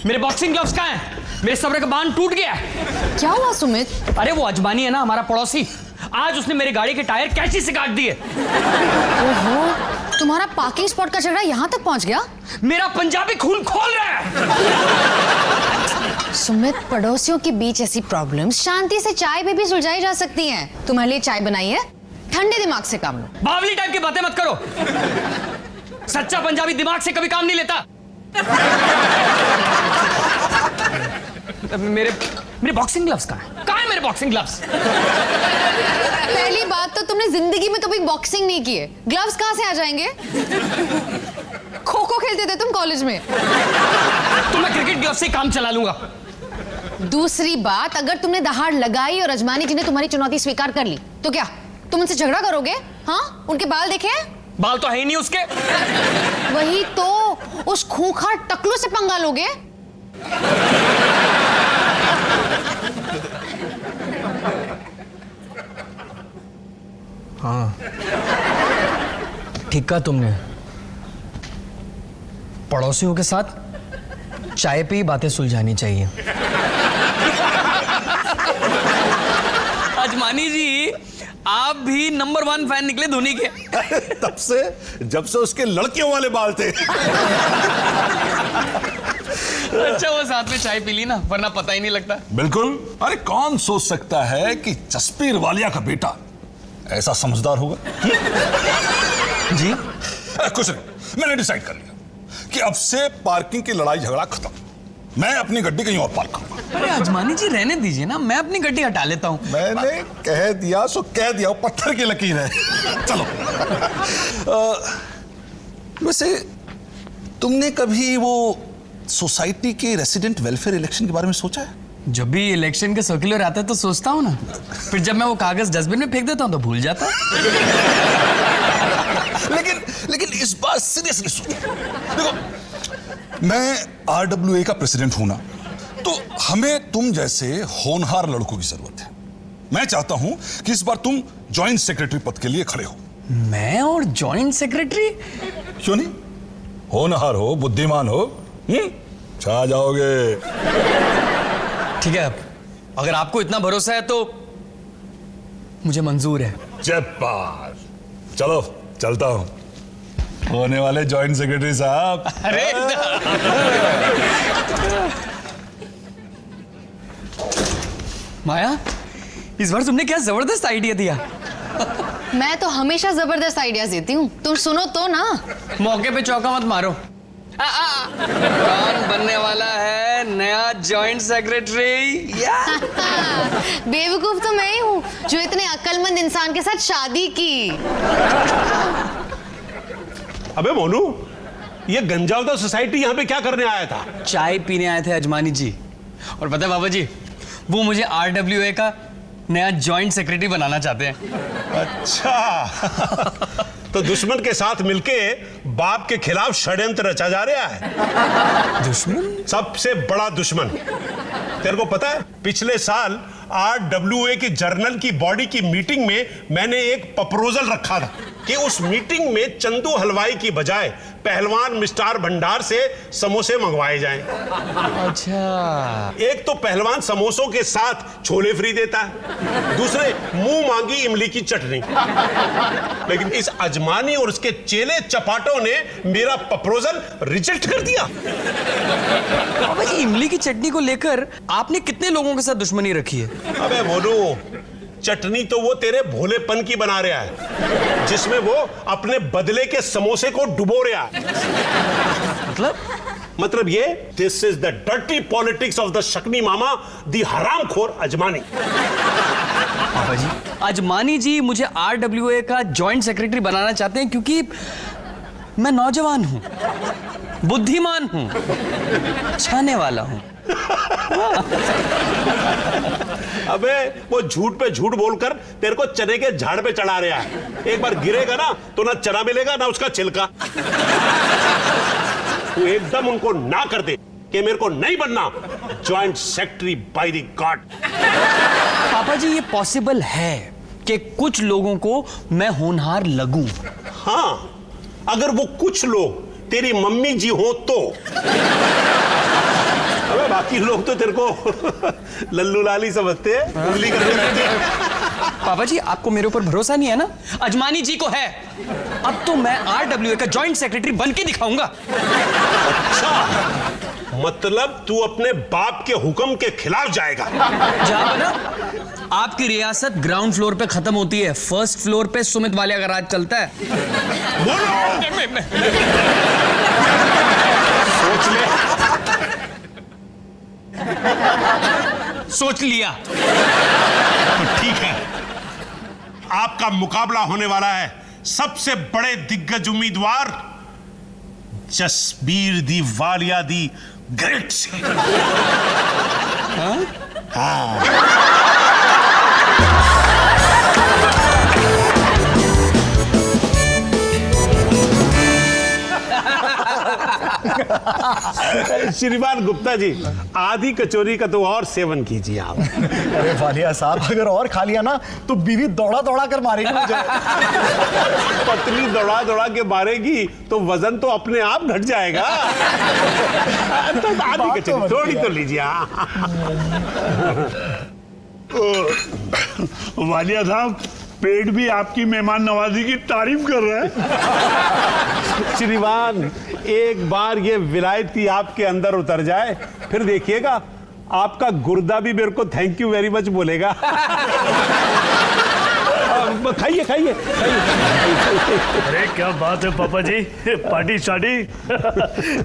मेरे boxing gloves कहाँ हैं? मेरे सब्र का बांध टूट गया है। क्या हुआ सुमित? अरे वो अजमानी है ना, हमारा पड़ोसी, आज उसने मेरी गाड़ी के टायर कैंची से काट दिए। ओहो, तुम्हारा पार्किंग स्पॉट का झगड़ा यहाँ तक पहुँच गया? मेरा पंजाबी खून खोल रहा है। सुमित, पड़ोसियों के बीच ऐसी प्रॉब्लम्स शांति से चाय पे भी सुलझाई जा सकती हैं। तुम्हारे लिए चाय बनाई है, ठंडे दिमाग से काम लो। बावली टाइप की बातें मत करो। सच्चा पंजाबी दिमाग से कभी काम नहीं लेता। मेरे बॉक्सिंग ग्लव्स कहाँ हैं? कहाँ हैं मेरे बॉक्सिंग ग्लव्स? पहली बात तो तुमने जिंदगी में कभी बॉक्सिंग नहीं की है, ग्लव्स कहाँ से आ जाएंगे? खो खो खेलते थे तुम कॉलेज में। तो मैं क्रिकेट ग्लव्स से काम चला लूंगा। दूसरी बात, अगर तुमने दहाड़ लगाई और अजमानी जी ने तुम्हारी चुनौती स्वीकार कर ली तो क्या तुम उनसे झगड़ा करोगे? हाँ, उनके बाल देखे? बाल तो है ही नहीं उसके। वही तो, उस खूंखार टकलू से पंगा लोगे? हाँ, ठीक कहा तुमने। पड़ोसियों के साथ चाय पे ही बातें सुलझानी चाहिए। अजमानी जी, आप भी नंबर 1 फैन निकले धोनी के। तब से, जब से उसके लड़कियों वाले बाल थे। अच्छा वो साथ में चाय पी ली ना, वरना पता ही नहीं लगता। बिल्कुल। अरे कौन सोच सकता है कि जसपीर वालिया का बेटा ऐसा समझदार होगा? जी कुछ नहीं, मैंने डिसाइड कर लिया कि अब से पार्किंग की लड़ाई झगड़ा खत्म। मैं अपनी गड्डी कहीं और पार्क करूंगा। अरे अजमानी जी रहने दीजिए ना, मैं अपनी गड्डी हटा लेता हूँ। मैंने कह दिया सो कह दिया, पत्थर की लकीर है। चलो। वैसे तुमने कभी वो सोसाइटी के रेसिडेंट वेलफेयर इलेक्शन के बारे में सोचा है? जब भी इलेक्शन के सर्कुलर आता है तो सोचता हूँ ना, फिर जब मैं वो कागज डस्टबिन में फेंक देता हूँ तो भूल जाता है। लेकिन इस बार सीरियसली सोचो। देखो, मैं RWA का प्रेसिडेंट हूं ना, तो हमें तुम जैसे होनहार लड़कों की जरूरत है। मैं चाहता हूं कि इस बार तुम जॉइंट सेक्रेटरी पद के लिए खड़े हो। मैं और जॉइंट सेक्रेटरी? क्यों नहीं? होनहार हो, बुद्धिमान हो, छा जाओगे। ठीक है, अगर आपको इतना भरोसा है तो मुझे मंजूर है। जब्बार। चलो चलता हूं। होने वाले जॉइंट सेक्रेटरी साहब। अरे माया, इस बार तुमने क्या जबरदस्त आइडिया दिया। मैं तो हमेशा जबरदस्त आइडियाज देती हूँ, तुम सुनो तो ना। मौके पे चौका मत मारो। कौन बनने वाला है नया जॉइंट सेक्रेटरी? बेवकूफ तो मैं ही हूँ जो इतने अक्लमंद इंसान के साथ शादी की। अबे मोनू, ये गंजावता सोसाइटी यहाँ पे क्या करने आया था? चाय पीने आए थे अजमानी जी। और पता है बाबा जी, वो मुझे RWA का नया जॉइंट सेक्रेटरी बनाना चाहते हैं। अच्छा। तो दुश्मन के साथ मिलके बाप के खिलाफ षड्यंत्र रचा जा रहा है। दुश्मन? सबसे बड़ा दुश्मन। तेरे को पता है, पिछले साल RWA की जर्नल की बॉडी की मीटिंग में मैंने एक प्रपोजल रखा था कि उस मीटिंग में चंदू हलवाई की बजाय पहलवान मिस्टर भंडार से समोसे मंगवाए जाएं। अच्छा। एक तो पहलवान समोसों के साथ छोले फ्री देता है, दूसरे मुंह मांगी इमली की चटनी। लेकिन इस अजमानी और उसके चेले चपाटों ने मेरा प्रपोजल रिजेक्ट कर दिया। बाबा जी, इमली की चटनी को लेकर आपने कितने लोगों के साथ दुश्मनी रखी है? अबे मोनू, चटनी तो वो तेरे भोलेपन की बना रहा है, जिसमें वो अपने बदले के समोसे को डुबो रहा है। मतलब ये, this is the dirty politics of the Shakuni मामा, द हरामखोर अजमानी। पापा जी, अजमानी जी मुझे RWA का जॉइंट सेक्रेटरी बनाना चाहते हैं क्योंकि मैं नौजवान हूं, बुद्धिमान हूं, छाने वाला हूं। अबे वो झूठ पे झूठ बोलकर तेरे को चने के झाड़ पे चढ़ा रहा है। एक बार गिरेगा ना तो ना चना मिलेगा ना उसका छिलका। तू एकदम उनको ना कर दे कि मेरे को नहीं बनना joint secretary by the God. पापा जी, ये पॉसिबल है कि कुछ लोगों को मैं होनहार लगूं। हाँ, अगर वो कुछ लोग तेरी मम्मी जी हो तो। बाकी लोग तो तेरे को लल्लू लाली समझते हैं, उंगली करते रहते हैं। पापा जी आपको मेरे ऊपर भरोसा नहीं है ना? अजमानी जी को है। अब तो मैं RWA का जॉइंट सेक्रेटरी बन के दिखाऊंगा। अच्छा, मतलब तू अपने बाप के हुक्म के खिलाफ जाएगा? जहां ना आपकी रियासत ग्राउंड फ्लोर पे खत्म होती है, फर्स्ट फ्लोर पे सुमित वालिया का राज चलता है। बोलो। सोच ले। सोच लिया। तो ठीक है, आपका मुकाबला होने वाला है सबसे बड़े दिग्गज उम्मीदवार जसबीर दी वालिया दी ग्रेट से। हाँ। श्रीमान गुप्ता जी, आधी कचौरी का तो और सेवन कीजिए आप। अरे वालिया साहब, अगर और खा लिया ना तो बीवी दौड़ा दौड़ा कर मारेगी मुझे। पतली दौड़ा दौड़ा के मारेगी तो वजन तो अपने आप घट जाएगा। तो आधी कचौरी थोड़ी तो लीजिए। वालिया साहब, पेट भी आपकी मेहमान नवाजी की तारीफ कर रहा है। श्रीमान, एक बार ये विलायती आपके अंदर उतर जाए, फिर देखिएगा आपका गुर्दा भी मेरे को थैंक यू वेरी मच बोलेगा। खाइए खाइए। अरे क्या बात है पापा जी, पार्टी शादी।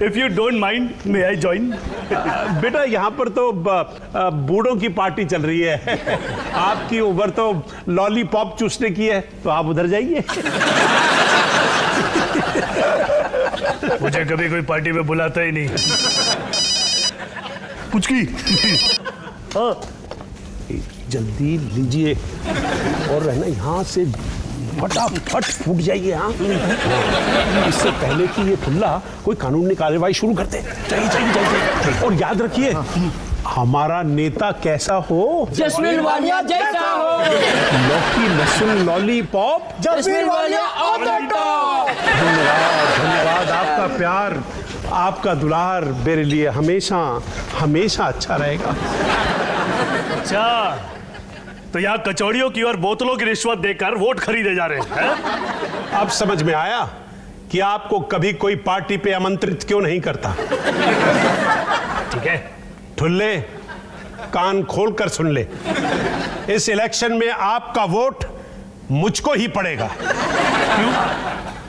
If you don't mind may I join? बेटा, यहाँ पर तो बूढ़ों की पार्टी चल रही है। आपकी उम्र तो लॉलीपॉप चूसने की है, तो आप उधर जाइए। मुझे कभी कोई पार्टी में बुलाता ही नहीं। पुचकी। हाँ, जल्दी लीजिए और रहना यहाँ से फटाफट फूट जाइए। हाँ, इससे पहले कि ये खुल्ला कोई कानूनी कार्रवाई शुरू करते। चाहिए। और याद रखिए, हमारा नेता कैसा हो? जसबीर वालिया जैसा हो। लौकी लहसुन lollipop Jasbir Walia on the top. धन्यवाद। आपका प्यार, आपका दुलार मेरे लिए हमेशा हमेशा अच्छा रहेगा। अच्छा, तो यहाँ कचौड़ियों की और बोतलों की रिश्वत देकर वोट खरीदे जा रहे हैं? अब समझ में आया कि आपको कभी कोई पार्टी पे आमंत्रित क्यों नहीं करता। ठीक है, ठुल्ले, कान खोलकर सुन ले, इस इलेक्शन में आपका वोट मुझको ही पड़ेगा। क्यों?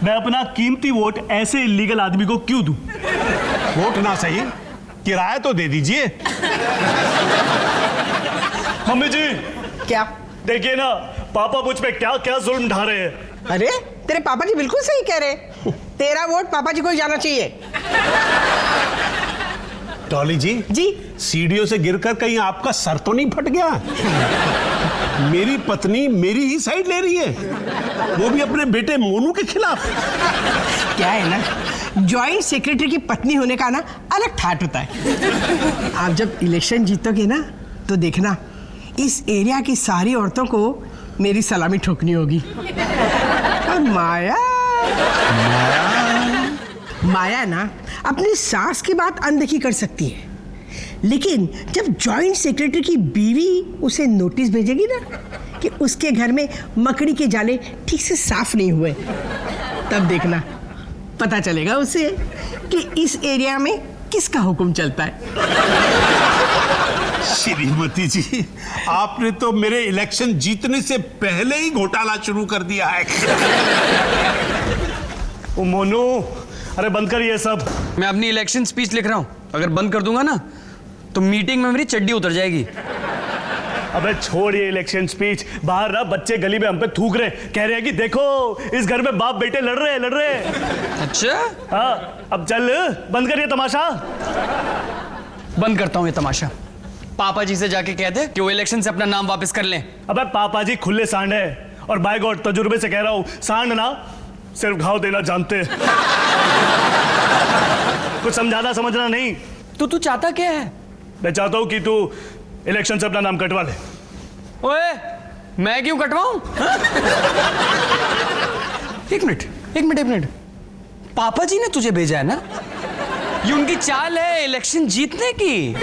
मैं अपना कीमती वोट ऐसे इलीगल आदमी को क्यों दूं? वोट ना सही, किराया तो दे दीजिए। मम्मी जी, क्या? देखिए ना, पापा मुझ पे क्या क्या जुल्म ढा रहे हैं। अरे तेरे पापा जी बिल्कुल सही कह रहे। तेरा वोट पापा जी को ही जाना चाहिए। डॉली जी, सीढ़ियों से गिरकर कहीं आपका सर तो नहीं फट गया? मेरी पत्नी मेरी ही साइड ले रही है, वो भी अपने बेटे मोनू के खिलाफ। क्या है ना, जॉइंट सेक्रेटरी की पत्नी होने का ना अलग ठाट होता है। आप जब इलेक्शन जीतोगे ना, तो देखना इस एरिया की सारी औरतों को मेरी सलामी ठोकनी होगी। और माया ना अपनी सास की बात अनदेखी कर सकती है, लेकिन जब जॉइंट सेक्रेटरी की बीवी उसे नोटिस भेजेगी ना कि उसके घर में मकड़ी के जाले ठीक से साफ नहीं हुए, तब देखना पता चलेगा उसे कि इस एरिया में किसका हुक्म चलता है। श्रीमती जी, आपने तो मेरे इलेक्शन जीतने से पहले ही घोटाला शुरू कर दिया है। ओ मोनू, अरे बंद कर ये सब। मैं अपनी इलेक्शन स्पीच लिख रहा हूं, अगर बंद कर दूंगा ना तो मीटिंग में मेरी चड्डी उतर जाएगी। अबे छोड़ ये इलेक्शन स्पीच। बाहर ना बच्चे गली में हम पे थूक रहे, कह रहे हैं कि देखो इस घर में बाप बेटे लड़ रहे हैं। अच्छा, हाँ, अब चल बंद कर ये तमाशा। बंद करता हूं ये तमाशा। पापा जी से जाके कह दे कि वो इलेक्शन से अपना नाम वापस कर लें। अबे पापा जी खुले सांड है, और बाय गॉड तजुर्बे से कह रहा हूं, सांड ना सिर्फ घाव देना जानते हैं। कुछ समझाना समझना नहीं। तो तू चाहता क्या है? मैं चाहता हूं कि तू इलेक्शन से अपना नाम कटवा ले। ओए, मैं क्यों कटवाऊं? एक मिनट। पापा जी ने तुझे भेजा है ना? ये उनकी चाल है इलेक्शन जीतने की।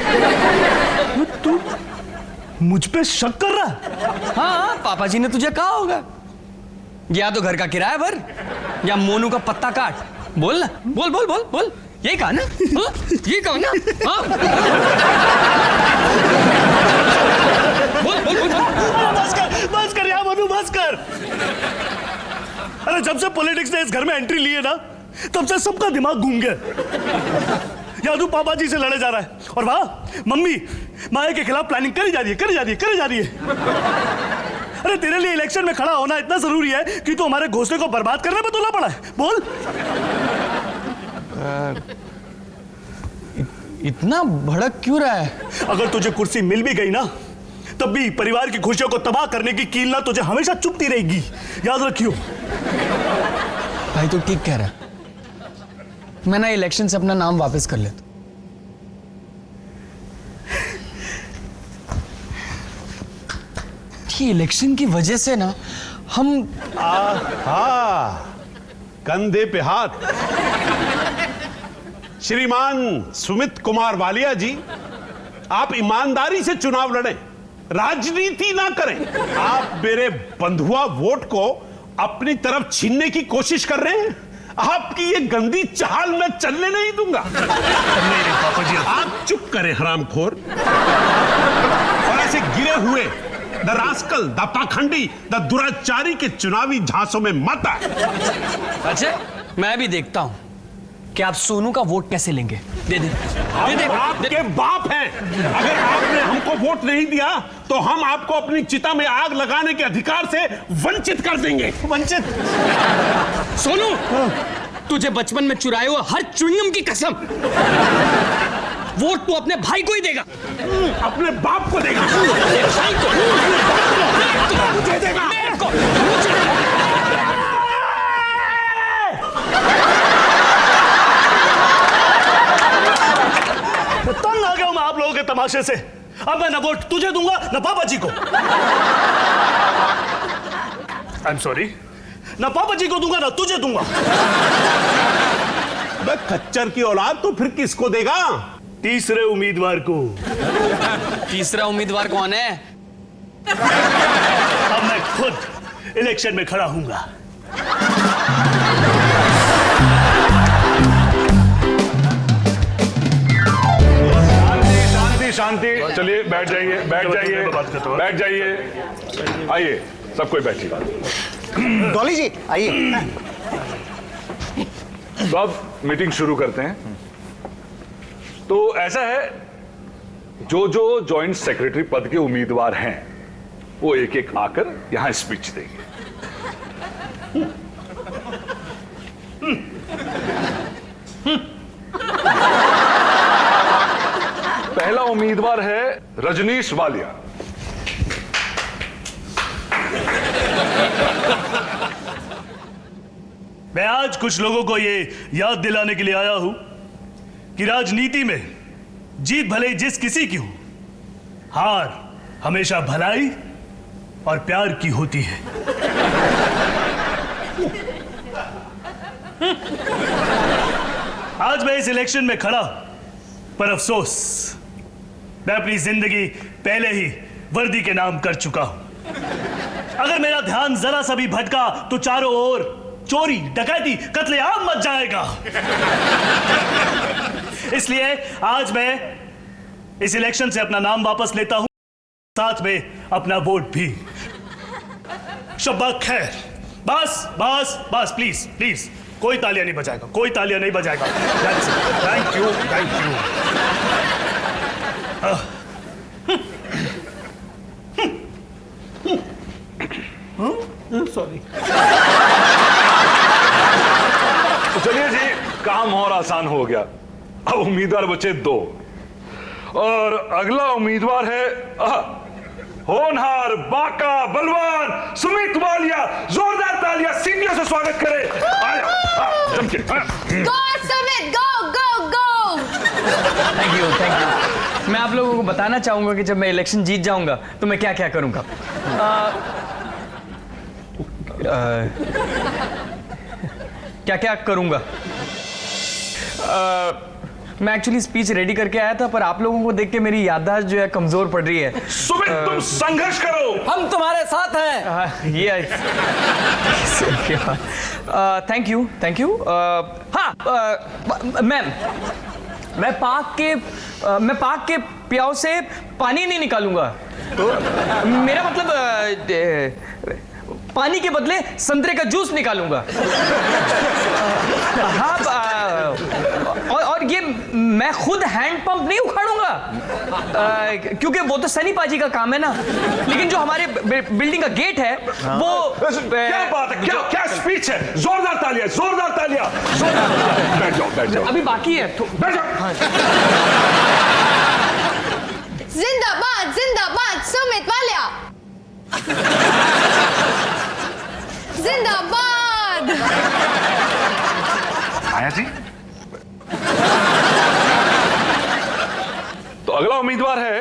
तू मुझ पे शक कर रहा है? हाँ, पापा जी ने तुझे कहा होगा या तो घर का किराया भर या मोनू का पत्ता काट। बोल ना, बोल बोल बोल बोल, यही कहा ना? हाँ? यही कहा ना? हाँ? बोल बोल बोल, बस कर यार मनु, बस कर। अरे जब से पॉलिटिक्स ने इस घर में एंट्री ली है ना, तब से सबका दिमाग घूम गया। यादू पापा जी से लड़े जा रहा है और वहां मम्मी माया के खिलाफ प्लानिंग करी जा रही है। अरे तेरे लिए इलेक्शन में खड़ा होना इतना जरूरी है कि तू हमारे घोंसले को बर्बाद करने में तुला पड़ा है। बोल। इतना भड़क क्यों रहा है? अगर तुझे कुर्सी मिल भी गई ना, तब भी परिवार की खुशियों को तबाह करने की कील ना तुझे हमेशा चुभती रहेगी, याद रखियो। भाई तो ठीक कह रहा है, मैं ना इलेक्शन से अपना नाम वापस कर लेता। ये इलेक्शन की वजह से ना हम कंधे पे हाथ। श्रीमान सुमित कुमार वालिया जी, आप ईमानदारी से चुनाव लड़ें, राजनीति ना करें। आप मेरे बंधुआ वोट को अपनी तरफ छीनने की कोशिश कर रहे हैं। आपकी ये गंदी चाल मैं चलने नहीं दूंगा। नहीं पापा जी, आप चुप करें हरामखोर। और ऐसे गिरे हुए द रास्कल, द पाखंडी, द दुराचारी के चुनावी झांसों में मत आए। अच्छा, मैं भी देखता हूं कि आप सोनू का वोट कैसे लेंगे। दे दे, आपके बाप हैं। अगर आपने हमको वोट नहीं दिया तो हम आपको अपनी चिता में आग लगाने के अधिकार से वंचित कर देंगे। वंचित? सोनू, तुझे बचपन में चुराए हुए हर च्युइंगम की कसम, वोट तू अपने भाई को ही देगा। अपने बाप को देगा। भाई को, मुझे देगा। तंग आ गया हूं मैं आप लोगों के तमाशे से। अब मैं न वोट तुझे दूंगा न पापा जी को। आई एम सॉरी, न पापा जी को दूंगा न तुझे दूंगा। मैं खच्चर की औलाद तो फिर किसको देगा? तीसरे उम्मीदवार को। तीसरा उम्मीदवार कौन है? अब मैं खुद इलेक्शन में खड़ा हूंगा। शांति, चलिए बैठ जाइए, बैठ जाइए। आइए सब कोई बैठिए। डॉली जी आइए। तो अब मीटिंग शुरू करते हैं। तो ऐसा है, जो जो जॉइंट सेक्रेटरी पद के उम्मीदवार हैं वो एक एक आकर यहां स्पीच देंगे। पहला उम्मीदवार है रजनीश वालिया। मैं आज कुछ लोगों को ये याद दिलाने के लिए आया हूं कि राजनीति में जीत भले ही जिस किसी की हो, हार हमेशा भलाई और प्यार की होती है। आज मैं इस इलेक्शन में खड़ा, पर अफसोस मैं अपनी जिंदगी पहले ही वर्दी के नाम कर चुका हूं। अगर मेरा ध्यान जरा सा भी भटका तो चारों ओर चोरी, डकैती, कत्लेआम मच जाएगा। इसलिए आज मैं इस इलेक्शन से अपना नाम वापस लेता हूं, साथ में अपना वोट भी। शब्बा खैर। बस बस बस, प्लीज प्लीज, कोई तालियां नहीं बजाएगा, कोई तालियां नहीं बजाएगा। Thank you, thank you. Sorry. तो चलिए जी, काम और आसान हो गया। अब उम्मीदवार बचे दो, और अगला उम्मीदवार है होनहार, बाका, बलवान सुमित वालिया। जोरदार तालियां सीनियर से स्वागत करें। जम के। Go Sumit, go go go. Thank you. मैं आप लोगों को बताना चाहूंगा कि जब मैं इलेक्शन जीत जाऊंगा तो मैं क्या क्या करूंगा। क्या क्या करूंगा? मैं एक्चुअली स्पीच रेडी करके आया था, पर आप लोगों को देख के मेरी याददाश्त जो है कमजोर पड़ रही है। सुमित तुम संघर्ष करो, हम तुम्हारे साथ हैं। Thank you thank you. हाँ मैम, मैं पाक के प्याव से पानी नहीं निकालूंगा। तो मेरा मतलब पानी के बदले संतरे का जूस निकालूंगा। हाँ, और ये मैं खुद हैंड पंप नहीं उखाड़ूंगा, क्योंकि वो तो सनी पाजी का काम है ना। लेकिन जो हमारे बिल्डिंग का गेट है वो क्या बात है, क्या स्पीच है। जोरदार तालियां, जोरदार तालियां। बैठ जाओ अभी बाकी है तो बैठ जाओ। जिंदाबाद जिंदाबाद सुमित वालिया, जिंदाबाद। आया जी। तो अगला उम्मीदवार है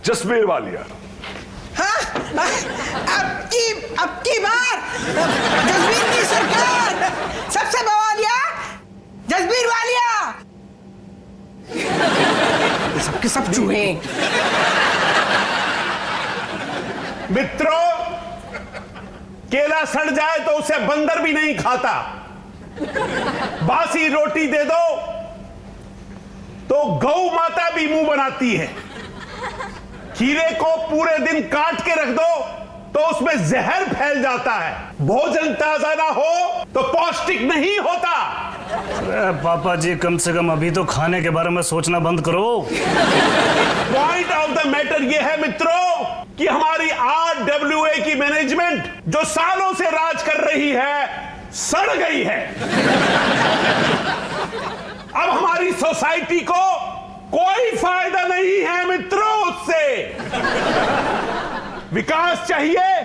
जसबीर वालिया। हाँ, अब की बार जसबीर की सरकार, सबसे बवालिया जसबीर वालिया। ये सबके सब चूहे। मित्रों, केला सड़ जाए तो उसे बंदर भी नहीं खाता। बासी रोटी दे दो तो गौ माता भी मुंह बनाती है। खीरे को पूरे दिन काट के रख दो तो उसमें जहर फैल जाता है। भोजन ताजा ना हो तो पौष्टिक नहीं होता। पापा जी, कम से कम अभी तो खाने के बारे में सोचना बंद करो। पॉइंट ऑफ द मैटर यह है मित्रों कि हमारी RWA की मैनेजमेंट जो सालों से राज कर रही है, सड़ गई है। अब हमारी सोसाइटी को कोई फायदा नहीं है मित्रों उससे। विकास चाहिए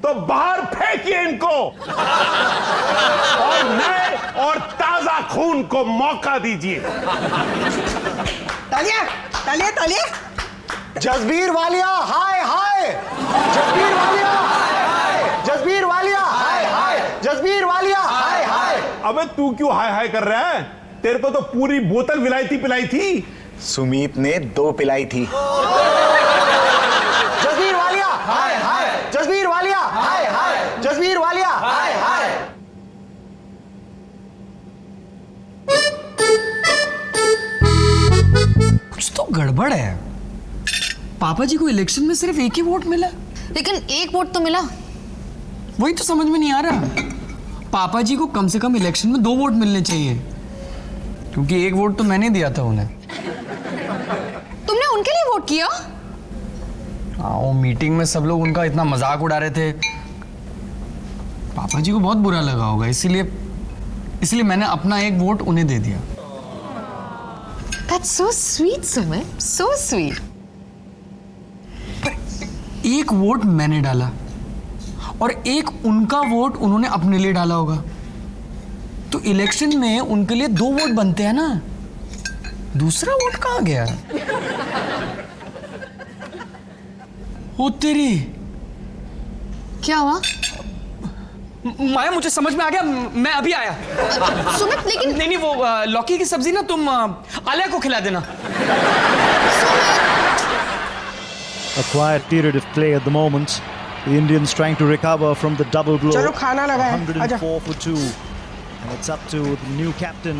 तो बाहर फेंकिए इनको और नए और ताजा खून को मौका दीजिए। तालिया तालिया तालिया। जसबीर वालिया हाय हाय, जसबीर वालिया जसबीर वालिया हाय हाय, जसबीर वालिया हाय हाय। अबे तू क्यों हाय हाय कर रहा है? तेरे को तो पूरी बोतल विलायती पिलाई थी। सुमीत ने 2 पिलाई थी। जसबीर वालिया हाय हाय, जसबीर वालिया हाय हाय, जसबीर वालिया हाय हाय। कुछ तो गड़बड़ है। पापा जी को इलेक्शन में सिर्फ एक ही वोट मिला, लेकिन एक वोट तो मिला। वही तो समझ में नहीं आ रहा। पापा जी को कम से कम इलेक्शन में 2 वोट मिलने चाहिए, क्योंकि एक वोट तो मैंने दिया था उन्हें। तुमने उनके लिए वोट किया? वो मीटिंग में सब लोग उनका इतना मजाक उड़ा रहे थे, पापा जी को बहुत बुरा लगा होगा, इसलिए मैंने अपना एक वोट उन्हें दे दिया। That's so sweet, Sumit. So sweet. एक वोट मैंने डाला और एक उनका वोट उन्होंने अपने लिए डाला होगा, तो इलेक्शन में उनके लिए 2 वोट बनते हैं ना। दूसरा वोट कहाँ गया? ओ तेरी, क्या हुआ? माया मुझे समझ में आ गया, मैं अभी आया। सुमित, लेकिन नहीं वो लौकी की सब्जी ना तुम आलिया को खिला देना। A quiet period of play at the moment. The Indians trying to recover from the double blow. चलो खाना लगाए। 104 for 2. And it's up to the new captain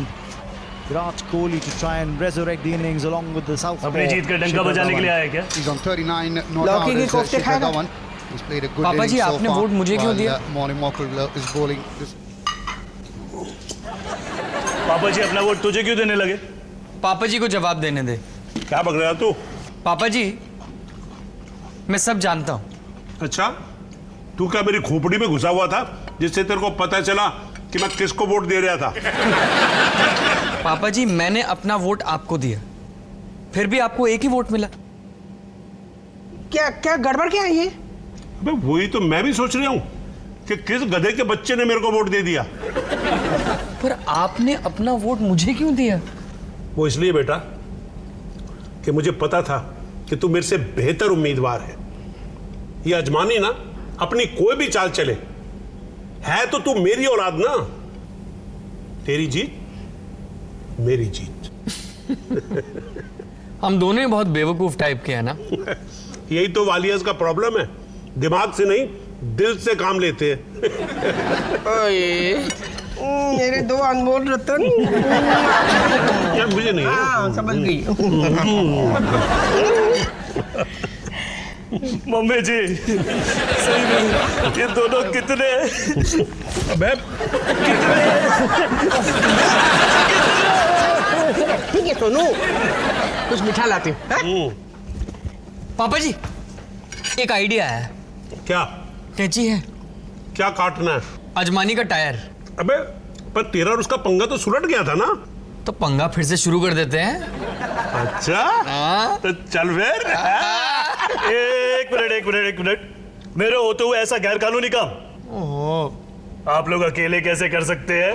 Virat Kohli to try and resurrect the innings along with the southpaw. अपनी जीत का डंका बजाने के लिए आया क्या? He's on 39 not लौकी out की as कोफ्ते Shikhar खाएगा? Dhawan. He's played a good पापा innings जी, so आपने far, वोट मुझे क्यों while, दिया? Morning Walker is bowling this. पापा जी अपना वोट तुझे क्यों देने लगे? पापा जी को जवाब देने दे। क्या बक रहा तू? पापा जी, मैं सब जानता हूँ। अच्छा, तू क्या मेरी खोपड़ी में घुसा हुआ था जिससे तेरे को पता चला कि मैं किसको वोट दे रहा था? पापा जी, मैंने अपना वोट आपको दिया, फिर भी आपको एक ही वोट मिला। क्या गड़बड़ क्या है ये? अबे वही तो मैं भी सोच रहा हूँ कि किस गधे के बच्चे ने मेरे को वोट दे दिया। पर आपने अपना वोट मुझे क्यों दिया? वो इसलिए बेटा कि मुझे पता था कि तू मेरे से बेहतर उम्मीदवार है। ये अजमानी ना अपनी कोई भी चाल चले, है तो तू मेरी औलाद ना। तेरी जीत मेरी जीत। हम दोनों ही बहुत बेवकूफ टाइप के हैं ना। यही तो वालियास का प्रॉब्लम है, दिमाग से नहीं दिल से काम लेते हैं। मेरे दो अनमोल रतन। क्या मुझे नहीं हाँ, समझ गई। मम्मी जी सही में ये दोनों कितने अबे ठीक है सोनू, कुछ मीठा लाती हूँ। पापा जी एक आइडिया है। क्या? कैची है? क्या काटना है? अजमानी का टायर। अबे पर तेरा और उसका पंगा तो सुलट गया था ना। तो पंगा फिर से शुरू कर देते हैं। अच्छा तो चल फिर। एक मिनट मेरे होते हुए ऐसा गैर कानूनी काम आप लोग अकेले कैसे कर सकते हैं?